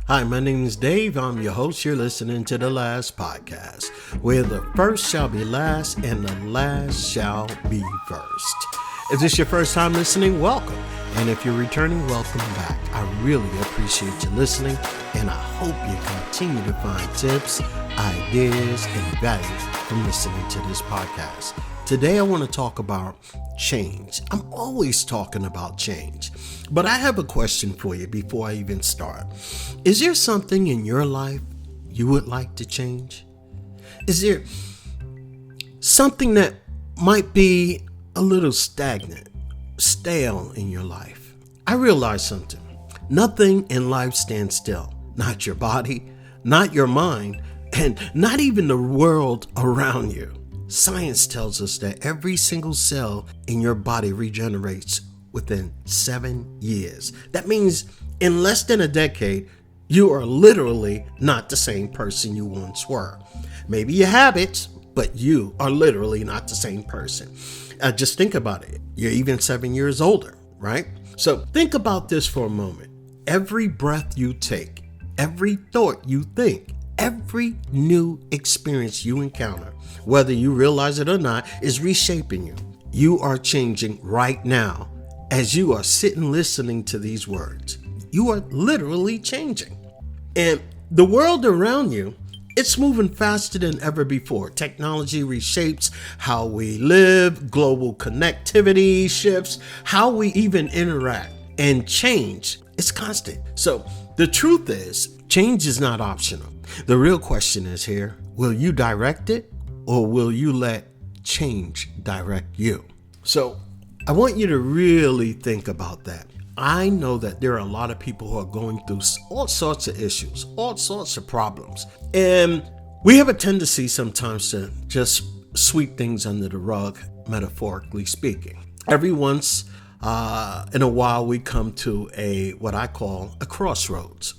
Hi, my name is Dave. I'm your host. You're listening to The Last Podcast, where the first shall be last and the last shall be first. If this is your first time listening, welcome. And if you're returning, welcome back. I really appreciate you listening, and I hope you continue to find tips, ideas, and value from listening to this podcast. Today, I want to talk about change. I'm always talking about change, but I have a question for you before I even start. Is there something in your life you would like to change? Is there something that might be a little stagnant, stale in your life? I realize something. Nothing in life stands still. Not your body, not your mind, and not even the world around you. Science tells us that every single cell in your body regenerates within 7 years. That means in less than a decade, you are literally not the same person you once were. Maybe you have it, but you are literally not the same person. Just think about it. You're even 7 years older, right? So think about this for a moment. Every breath you take, every thought you think, every new experience you encounter, whether you realize it or not, is reshaping you. You are changing right now as you are sitting listening to these words. You are literally changing. And the world around you, it's moving faster than ever before. Technology reshapes how we live, global connectivity shifts, how we even interact, and change is constant. So the truth is, change is not optional. The real question is here, will you direct it or will you let change direct you? So I want you to really think about that. I know that there are a lot of people who are going through all sorts of issues, all sorts of problems. And we have a tendency sometimes to just sweep things under the rug, metaphorically speaking. Every once in a while, we come to what I call a crossroads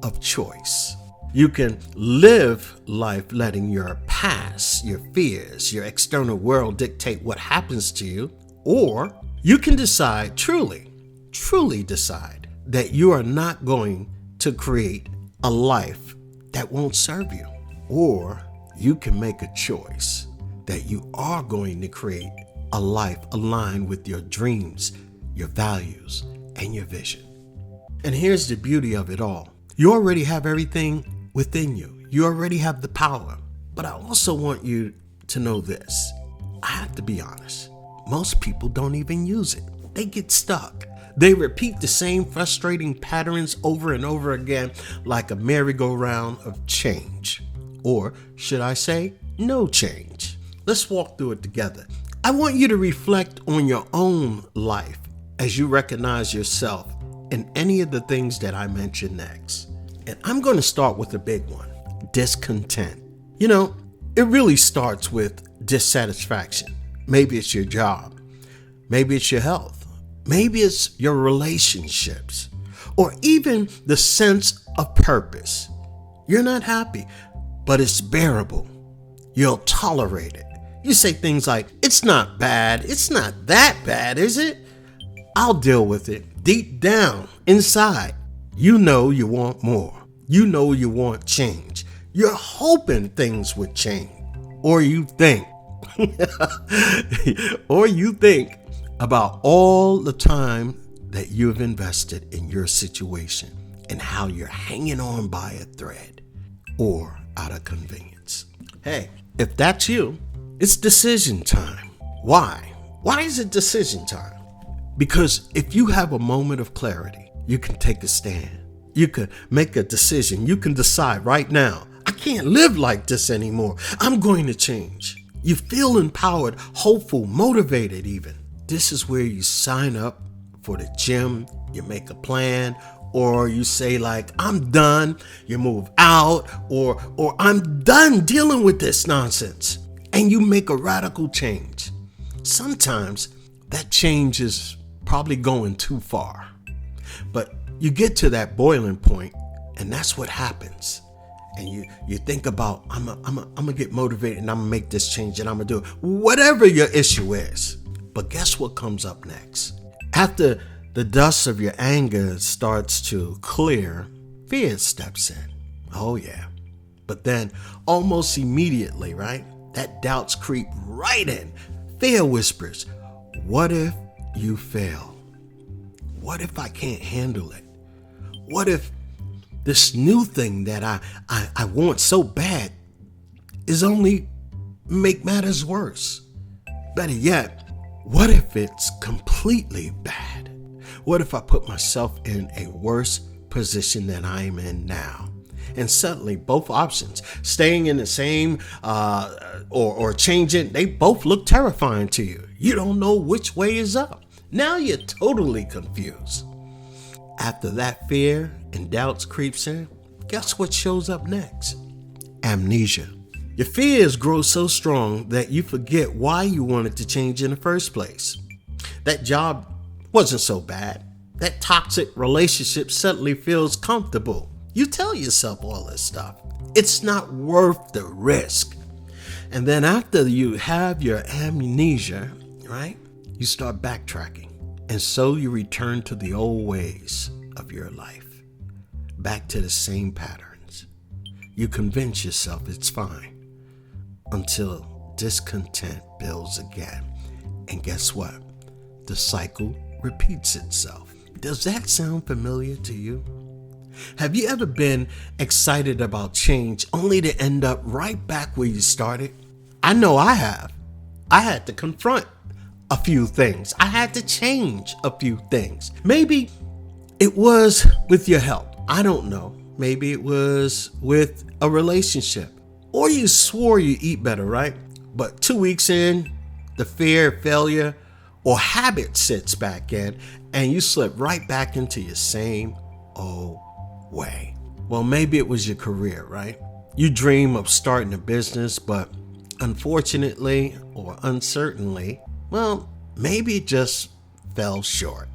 of choice. You can live life letting your past, your fears, your external world dictate what happens to you, or you can decide, truly decide that you are not going to create a life that won't serve you. Or you can make a choice that you are going to create a life aligned with your dreams, your values, and your vision. And here's the beauty of it all. You already have everything within you. You already have the power. But I also want you to know this. I have to be honest. Most people don't even use it. They get stuck. They repeat the same frustrating patterns over and over again like a merry-go-round of change. Or should I say, no change. Let's walk through it together. I want you to reflect on your own life as you recognize yourself in any of the things that I mention next. And I'm going to start with a big one, discontent. You know, it really starts with dissatisfaction. Maybe it's your job. Maybe it's your health. Maybe it's your relationships, or even the sense of purpose. You're not happy, but it's bearable. You'll tolerate it. You say things like, it's not bad. It's not that bad, is it? I'll deal with it. Deep down, inside, you know you want more. You know you want change. You're hoping things would change. Or you think about all the time that you've invested in your situation and how you're hanging on by a thread or out of convenience. Hey, if that's you, it's decision time. Why? Why is it decision time? Because if you have a moment of clarity, you can take a stand. You can make a decision. You can decide right now, I can't live like this anymore. I'm going to change. You feel empowered, hopeful, motivated even. This is where you sign up for the gym, you make a plan, or you say like, I'm done. You move out, or I'm done dealing with this nonsense. And you make a radical change. Sometimes that change is probably going too far. But you get to that boiling point, and that's what happens. And you think about, I'm gonna get motivated, and I'm gonna make this change, and I'm gonna do it. Whatever your issue is. But guess what comes up next? After the dust of your anger starts to clear, fear steps in. Oh yeah. But then almost immediately, right? That doubts creep right in. Fear whispers, what if you fail? What if I can't handle it? What if this new thing that I want so bad is only make matters worse? Better yet, what if it's completely bad? What if I put myself in a worse position than I am in now? And suddenly both options, staying in the same or changing, they both look terrifying to you. You don't know which way is up. Now you're totally confused. After that fear and doubts creeps in, guess what shows up next? Amnesia. Your fears grow so strong that you forget why you wanted to change in the first place. That job wasn't so bad. That toxic relationship suddenly feels comfortable. You tell yourself all this stuff. It's not worth the risk. And then after you have your amnesia, right, you start backtracking. And so you return to the old ways of your life, back to the same patterns. You convince yourself it's fine until discontent builds again. And guess what? The cycle repeats itself. Does that sound familiar to you? Have you ever been excited about change only to end up right back where you started? I know I have. I had to confront a few things. I had to change a few things. Maybe it was with your health. I don't know. Maybe it was with a relationship. Or you swore you eat better, right? But 2 weeks in, the fear of failure or habit sits back in and you slip right back into your same old way. Well, maybe it was your career, right? You dream of starting a business, but unfortunately or uncertainly, well, maybe it just fell short.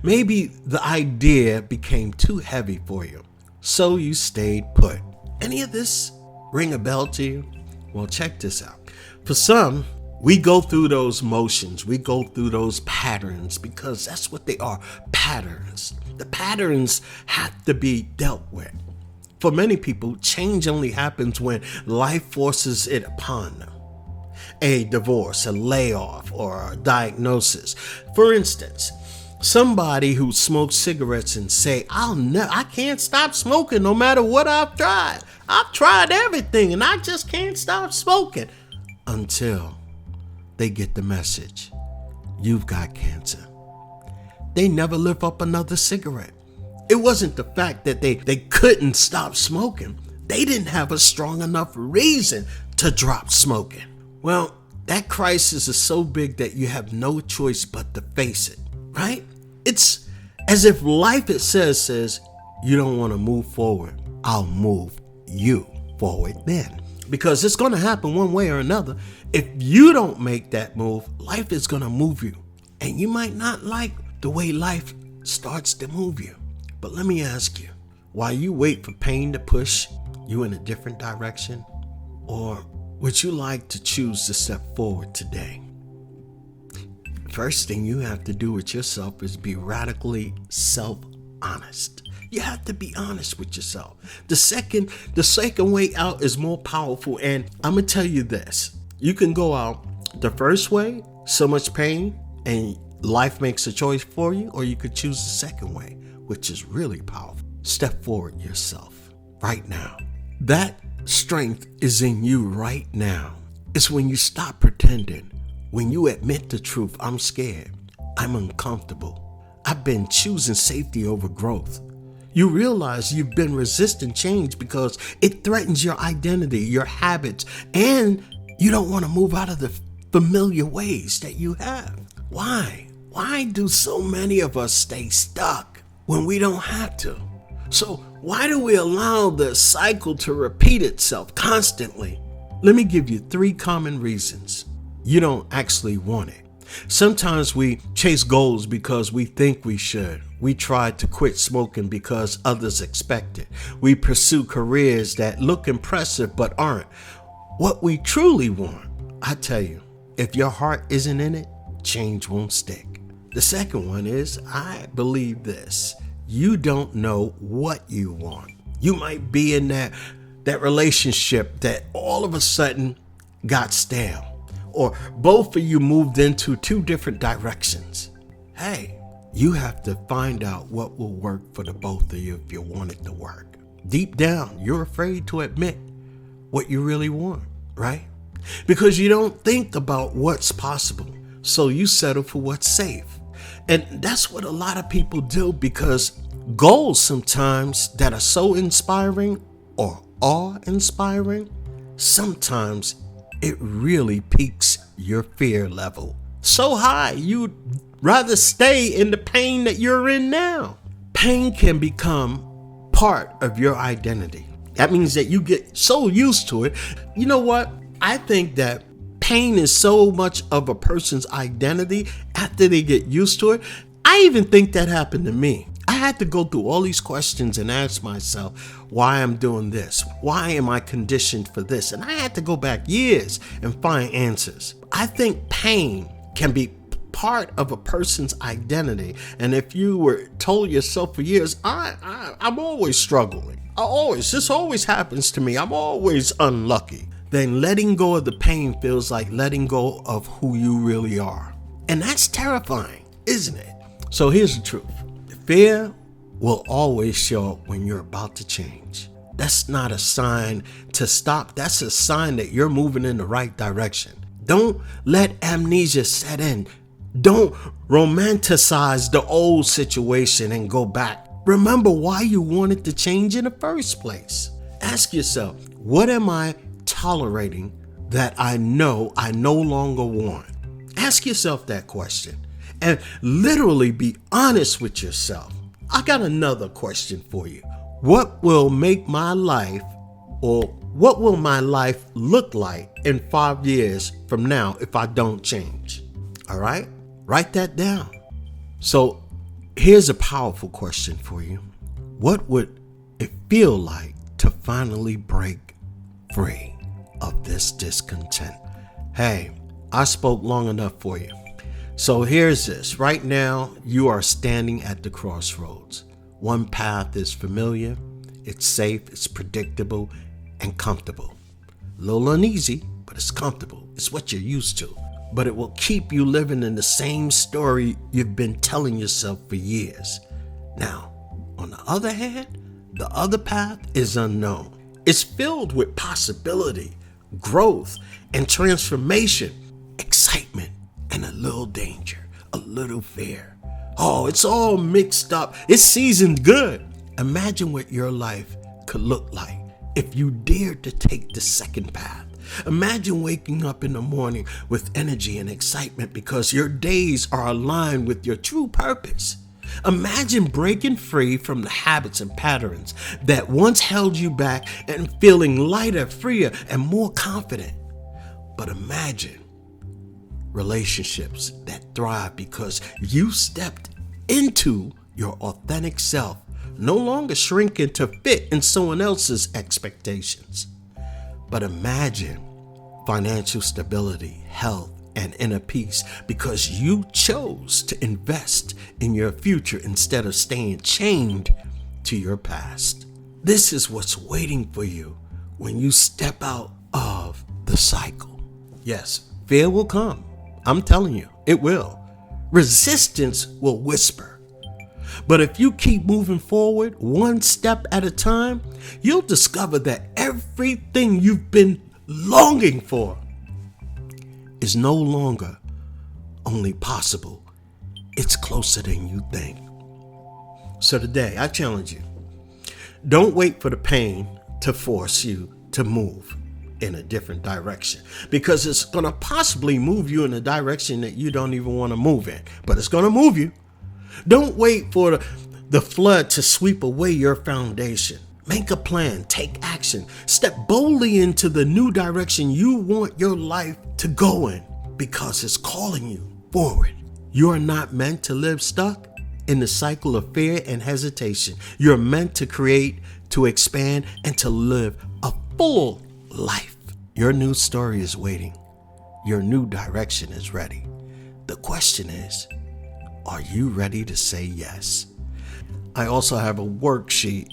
Maybe the idea became too heavy for you, so you stayed put. Any of this ring a bell to you? Well, check this out. For some, we go through those motions, we go through those patterns because that's what they are, patterns. The patterns have to be dealt with. For many people, change only happens when life forces it upon them. A divorce, a layoff, or a diagnosis. For instance, somebody who smokes cigarettes and say, I can't stop smoking no matter what I've tried. I've tried everything and I just can't stop smoking. Until they get the message, you've got cancer. They never lift up another cigarette. It wasn't the fact that they couldn't stop smoking. They didn't have a strong enough reason to drop smoking. Well, that crisis is so big that you have no choice but to face it, right? It's as if life, it says, you don't want to move forward. I'll move you forward then. Because it's going to happen one way or another. If you don't make that move, life is going to move you. And you might not like the way life starts to move you. But let me ask you, while you wait for pain to push you in a different direction, or would you like to choose to step forward today? First thing you have to do with yourself is be radically self-honest. You have to be honest with yourself. The second way out is more powerful, and I'm gonna tell you this. You can go out the first way, so much pain, and life makes a choice for you, or you could choose the second way, which is really powerful. Step forward yourself right now. That strength is in you right now. It's when you stop pretending, when you admit the truth. I'm scared. I'm uncomfortable. I've been choosing safety over growth. You realize you've been resisting change because it threatens your identity, your habits, and you don't want to move out of the familiar ways that you have. Why? Why do so many of us stay stuck when we don't have to? So why do we allow the cycle to repeat itself constantly? Let me give you 3 common reasons. You don't actually want it. Sometimes we chase goals because we think we should. We try to quit smoking because others expect it. We pursue careers that look impressive but aren't what we truly want. I tell you, if your heart isn't in it, change won't stick. The second one is, I believe this: you don't know what you want. You might be in that relationship that all of a sudden got stale, or both of you moved into two different directions. Hey, you have to find out what will work for the both of you if you want it to work. Deep down, you're afraid to admit what you really want, right? Because you don't think about what's possible, so you settle for what's safe. And that's what a lot of people do, because goals sometimes that are so inspiring or awe-inspiring, sometimes it really piques your fear level so high you'd rather stay in the pain that you're in now. Pain can become part of your identity. That means that you get so used to it. You know what? I think that pain is so much of a person's identity after they get used to it. I even think that happened to me. I had to go through all these questions and ask myself why I'm doing this. Why am I conditioned for this? And I had to go back years and find answers. I think pain can be part of a person's identity. And if you were told yourself for years, I'm always struggling. This always happens to me. I'm always unlucky. Then letting go of the pain feels like letting go of who you really are. And that's terrifying, isn't it? So here's the truth. Fear will always show up when you're about to change. That's not a sign to stop. That's a sign that you're moving in the right direction. Don't let amnesia set in. Don't romanticize the old situation and go back. Remember why you wanted to change in the first place. Ask yourself, what am I tolerating that I know I no longer want? Ask yourself that question and literally be honest with yourself. I got another question for you. What will make my life, or what will my life look like in 5 years from now if I don't change? All right? Write that down. So here's a powerful question for you. What would it feel like to finally break free of this discontent? Hey, I spoke long enough for you. So here's this. Right now, you are standing at the crossroads. One path is familiar, it's safe, it's predictable, and comfortable. A little uneasy, but it's comfortable. It's what you're used to. But it will keep you living in the same story you've been telling yourself for years. Now, on the other hand, the other path is unknown. It's filled with possibility, growth, and transformation, excitement, and a little danger, a little fear. Oh, it's all mixed up. It's seasoned good. Imagine what your life could look like if you dared to take the second path. Imagine waking up in the morning with energy and excitement because your days are aligned with your true purpose. Imagine breaking free from the habits and patterns that once held you back and feeling lighter, freer, and more confident. But imagine relationships that thrive because you stepped into your authentic self, no longer shrinking to fit in someone else's expectations. But imagine financial stability, health, and inner peace because you chose to invest in your future instead of staying chained to your past. This is what's waiting for you when you step out of the cycle. Yes, fear will come. I'm telling you, it will. Resistance will whisper. But if you keep moving forward one step at a time, you'll discover that everything you've been longing for is no longer only possible. It's closer than you think. So today, I challenge you. Don't wait for the pain to force you to move in a different direction, because it's going to possibly move you in a direction that you don't even want to move in, but it's going to move you. Don't wait for the flood to sweep away your foundation. Make a plan, take action, step boldly into the new direction you want your life to go in, because it's calling you forward. You are not meant to live stuck in the cycle of fear and hesitation. You're meant to create, to expand, and to live a full life. Your new story is waiting. Your new direction is ready. The question is, Are you ready to say yes? I also have a worksheet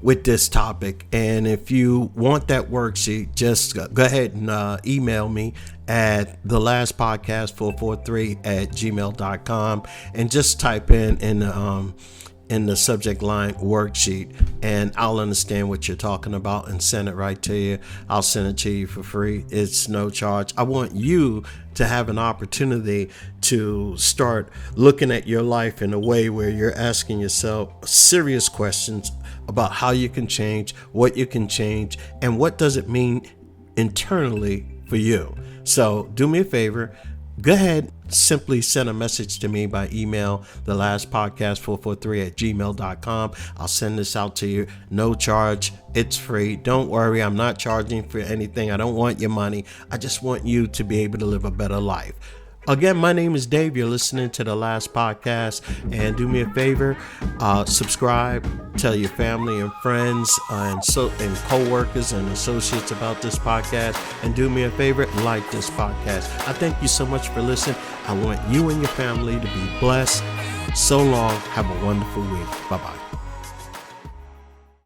with this topic, and if you want that worksheet, just go ahead and email me at thelastpodcast443@gmail.com and just type in the subject line worksheet, and I'll understand what you're talking about and send it right to you. I'll send it to you for free. It's no charge. I want you to have an opportunity to start looking at your life in a way where you're asking yourself serious questions about how you can change, what you can change, and what does it mean internally for you. So do me a favor. Go ahead, simply send a message to me by email, thelastpodcast443@gmail.com. I'll send this out to you. No charge. It's free. Don't worry. I'm not charging for anything. I don't want your money. I just want you to be able to live a better life. Again, my name is Dave. You're listening to The Last Podcast. And do me a favor, subscribe, tell your family and friends and co-workers and associates about this podcast. And do me a favor, like this podcast. I thank you so much for listening. I want you and your family to be blessed. So long. Have a wonderful week. Bye-bye.